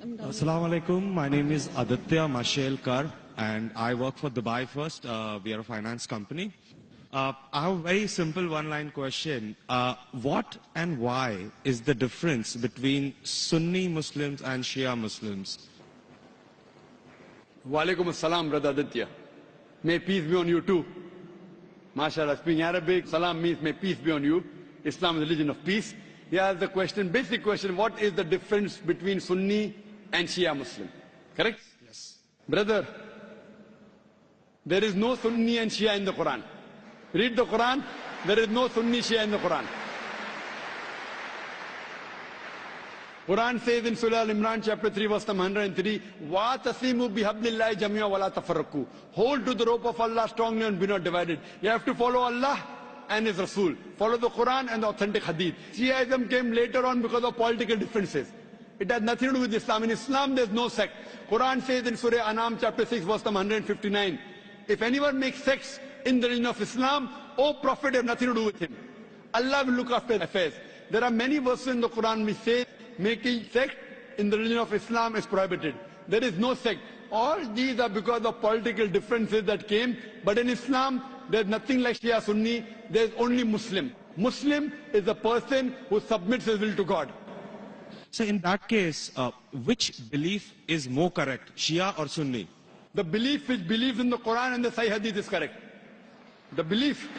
Assalamu alaikum. My name is Aditya Mashelkar and I work for Dubai First. We are a finance company. I have a very simple one-line question. What and why is the difference between Sunni Muslims and Shia Muslims? Walaikum assalam, brother Aditya. May peace be on you too. MashaAllah, speaking Arabic, salam means may peace be on you. Islam is a religion of peace. Here is the question, basic question, what is the difference between Sunni and Shia Muslim? Correct? Yes. Brother, there is no Sunni and Shia in the Quran. Read the Quran, there is no Sunni Shia in the Quran. Quran says in Surah Al-Imran chapter 3 verse number 103, وَاتَصِمُوا بِحَبْلِ اللَّهِ جَمِيعًا وَلَا تَفَرَّقُوا. Hold to the rope of Allah strongly and be not divided. You have to follow Allah and His Rasul. Follow the Quran and the authentic Hadith. Shiaism came later on because of political differences. It has nothing to do with Islam. In Islam there is no sect. Quran says in Surah Anam chapter 6 verse number 159, if anyone makes sects in the religion of Islam, O Prophet, have nothing to do with him. Allah will look after affairs. There are many verses in the Quran which say making sect in the religion of Islam is prohibited. There is no sect. All these are because of political differences that came. But in Islam, there is nothing like Shia Sunni. There is only Muslim. Muslim is a person who submits his will to God. So in that case, which belief is more correct, Shia or Sunni? The belief which believes in the Quran and the Sahih Hadith is correct. The belief.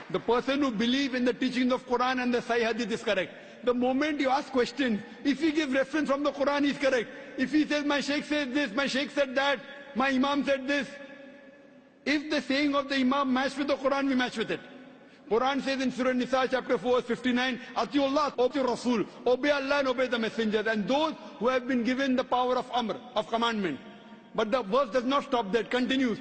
The person who believes in the teachings of Quran and the Sahih Hadith is correct. The moment you ask questions, if he gives reference from the Quran, he is correct. If he says, my Shaykh says this, my Shaykh said that, my Imam said this. If the saying of the Imam match with the Quran, we match with it. Quran says in Surah Nisa chapter 4 verse 59, Atiullah, obey Rasul, obey Allah and obey the messengers, and those who have been given the power of Amr, of commandment. But the verse does not stop there, it continues.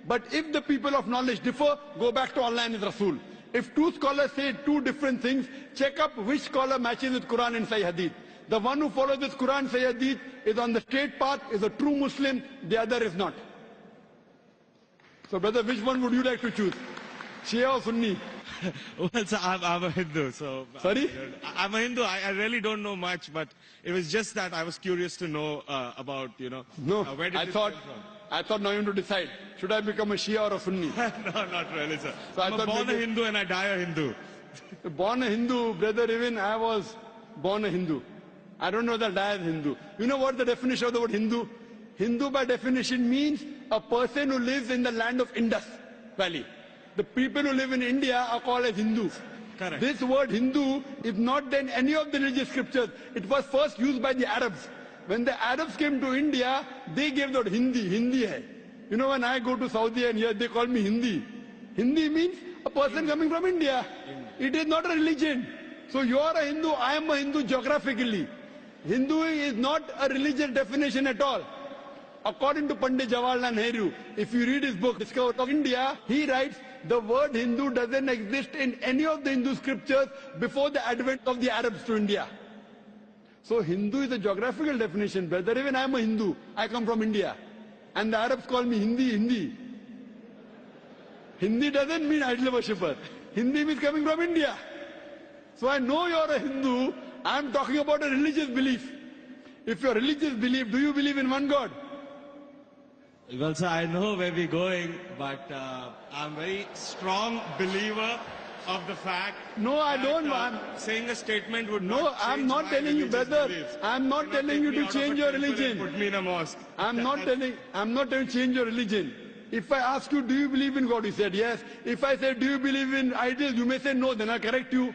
But if the people of knowledge differ, go back to Allah and His Rasul. If two scholars say two different things, check up which scholar matches with Quran and Sahih Hadith. The one who follows this Quran, Sahih Hadith is on the straight path, is a true Muslim, the other is not. So brother, which one would you like to choose? Shia or Sunni? Well, sir, I'm a Hindu, so... Sorry? I'm a Hindu. I really don't know much, but it was just that I was curious to know about, No, where did I thought now you want to decide, should I become a Shia or a Sunni? No, not really, sir. So I'm born a Hindu and I die a Hindu. Born a Hindu, brother, even I was born a Hindu. I don't know that I am Hindu. You know what the definition of the word Hindu? Hindu by definition means a person who lives in the land of Indus Valley. The people who live in India are called as Hindus. Correct. This word Hindu is not in any of the religious scriptures. It was first used by the Arabs. When the Arabs came to India, they gave the word Hindi. Hindi hai. You know, when I go to Saudi and here they call me Hindi. Hindi means a person coming from India. It is not a religion. So you are a Hindu, I am a Hindu geographically. Hindu is not a religious definition at all. According to Pandit Jawaharlal Nehru, if you read his book, Discovery of India, he writes, the word Hindu doesn't exist in any of the Hindu scriptures before the advent of the Arabs to India. So Hindu is a geographical definition, brother. Even I am a Hindu. I come from India. And the Arabs call me Hindi. Hindi doesn't mean idol worshipper. Hindi means coming from India. So I know you are a Hindu. I am talking about a religious belief. If your religious belief, do you believe in one God? Well, sir, I know where we're going, but I'm a very strong believer of the fact No, I that, don't. saying a statement would No, not I'm change not my telling you, religious brother. beliefs. I'm not Cannot telling take you me to out of change a your temple and religion. Put me in a mosque. I'm not telling you change your religion. If I ask you, do you believe in God? You said yes. If I say, do you believe in idols? You may say no, then I'll correct you.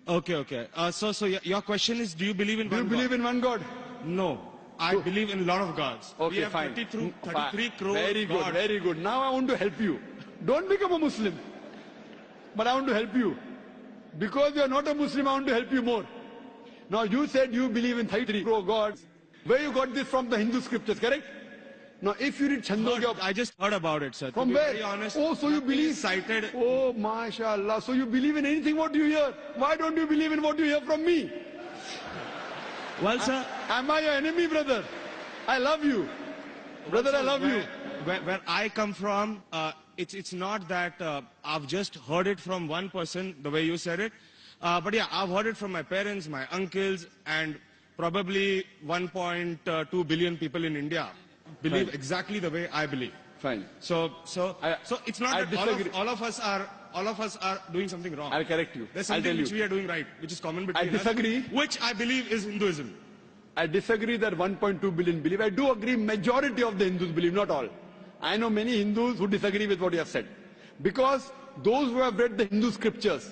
Okay. So your question is, do you believe in Do you believe in one God? No. I believe in a lot of gods. Okay, we have fine. 33 crore Very good, gods. very good. Now I want to help you. Don't become a Muslim. But I want to help you. Because you are not a Muslim, I want to help you more. Now you said you believe in 33 crore gods. Where you got this from the Hindu scriptures, correct? Now if you read Chandogya... I just heard about it, sir. From to be where? Very honest, Oh, so you nothing believe... is cited. Oh, mashallah. So you believe in anything what you hear. Why don't you believe in what you hear from me? Well, sir... Am I your enemy, brother? I love you. Brother, I love you. Where I come from, it's not that I've just heard it from one person, the way you said it. But yeah, I've heard it from my parents, my uncles, and probably 1.2 billion people in India believe Right. exactly the way I believe. Fine. So it's not I that disagree. all of us are doing something wrong. I'll correct you. There's I'll something tell which you. we are doing right, which is common between disagree. us, which I believe is Hinduism. I disagree that 1.2 billion believe. I do agree majority of the Hindus believe, not all. I know many Hindus who disagree with what you have said. Because those who have read the Hindu scriptures,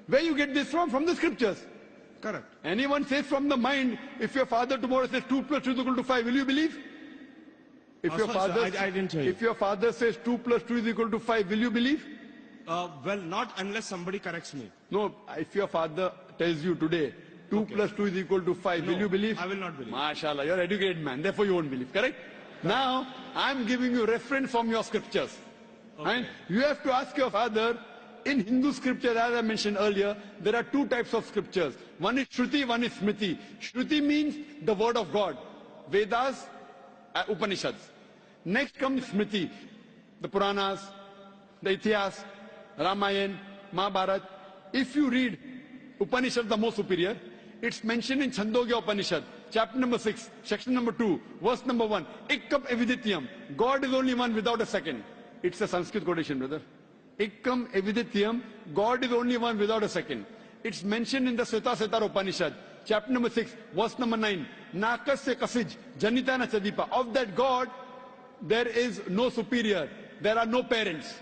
where you get this from? From the scriptures. Correct. Anyone says from the mind, if your father tomorrow says 2 plus 2 is equal to 5, will you believe? If your sorry, father, sir, I didn't hear you. If your father says 2 plus 2 is equal to 5, will you believe? Well, not unless somebody corrects me. No, if your father tells you today 2 plus 2 is equal to 5, will No, you believe? I will not believe. MashaAllah, you're an educated man, therefore you won't believe, correct? Now, I'm giving you reference from your scriptures. And you have to ask your father, in Hindu scriptures, as I mentioned earlier, there are two types of scriptures. One is Shruti, one is Smriti. Shruti means the word of God. Vedas, Upanishads. Next comes Smriti, the Puranas, the Ithihas, Ramayana, Mahabharata. If you read Upanishad, the most superior, it's mentioned in Chandogya Upanishad, chapter number 6, section number 2, verse number 1. Ikkam evidityam. God is only one without a second. It's a Sanskrit quotation, brother. Ikkam evidityam. God is only one without a second. It's mentioned in the Svetasvatara Upanishad, chapter number 6, verse number 9. Nakasya kasij, janitana chadipa. Of that God, there is no superior. There are no parents.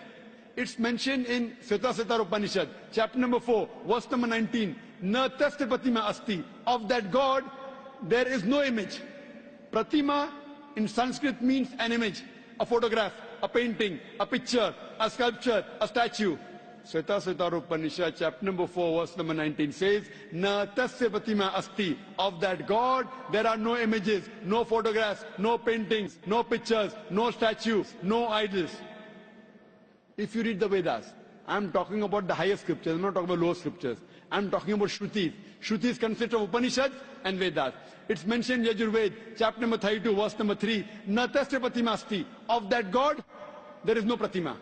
It's mentioned in Svetasvatara Upanishad, chapter number 4, verse number 19. Na tasya pratima asti. Of that God, there is no image. Pratima in Sanskrit means an image, a photograph, a painting, a picture, a sculpture, a statue. Svetasvatara Upanishad, chapter number 4, verse number 19 says, Na tasya pratima asti. Of that God, there are no images, no photographs, no paintings, no pictures, no statues, no idols. If you read the Vedas, I'm talking about the higher scriptures, I'm not talking about lower scriptures. I'm talking about Shrutis. Shrutis consist of Upanishads and Vedas. It's mentioned in Yajurved, chapter number 32, verse number 3. Natasya pratimasti. Of that God, there is no pratima.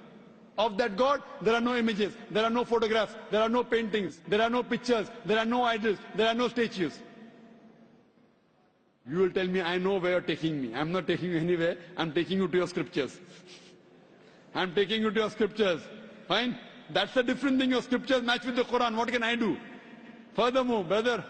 Of that God, there are no images, there are no photographs, there are no paintings, there are no pictures, there are no idols, there are no statues. You will tell me, I know where you're taking me. I'm not taking you anywhere. I'm taking you to your scriptures. I'm taking you to your scriptures. Fine? That's a different thing. Your scriptures match with the Quran. What can I do? Furthermore, brother,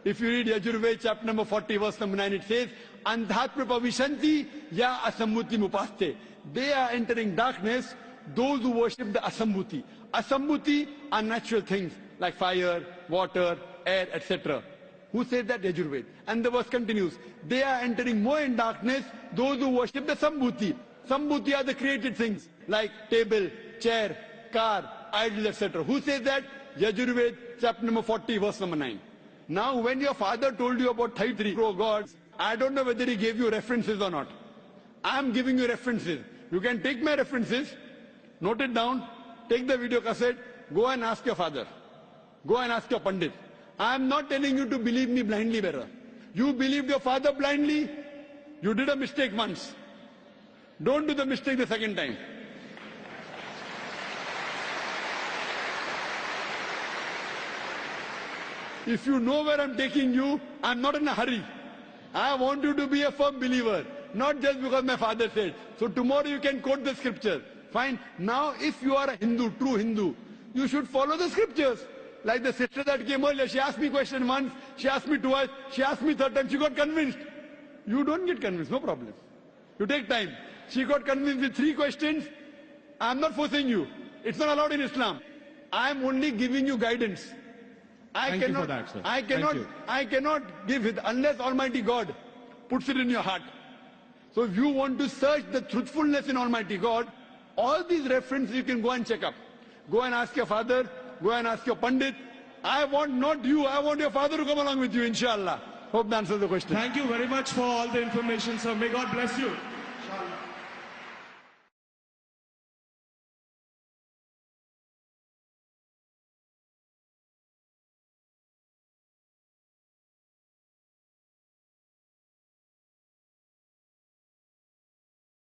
if you read Yajurved, chapter number 40, verse number 9, it says, Andhatma pavishanti ya asammuti mupaste. They are entering darkness, those who worship the asammuti. Asammuti are natural things like fire, water, air, etc. Who said that? Yajurved. And the verse continues. They are entering more in darkness, those who worship the sambhuti. Sambhuti are the created things like table, chair, car, idol, etc. Who says that? Yajurved, chapter number 40, verse number 9. Now, when your father told you about 33 gods, I don't know whether he gave you references or not. I am giving you references. You can take my references, note it down, take the video cassette, go and ask your father. Go and ask your Pandit. I am not telling you to believe me blindly, brother. You believed your father blindly, you did a mistake once. Don't do the mistake the second time. If you know where I'm taking you, I'm not in a hurry. I want you to be a firm believer, not just because my father said. So tomorrow you can quote the scripture. Fine. Now if you are a Hindu, true Hindu, you should follow the scriptures. Like the sister that came earlier, she asked me question once, she asked me twice, she asked me third time, she got convinced. You don't get convinced, no problem. You take time. She got convinced with 3 questions. I'm not forcing you. It's not allowed in Islam. I'm only giving you guidance. Thank you for that, sir. I cannot give it unless Almighty God puts it in your heart. So if you want to search the truthfulness in Almighty God, all these references you can go and check up. Go and ask your father, go and ask your Pandit. I want not you, I want your father to come along with you, inshallah. Hope that answers the question. Thank you very much for all the information, sir. May God bless you.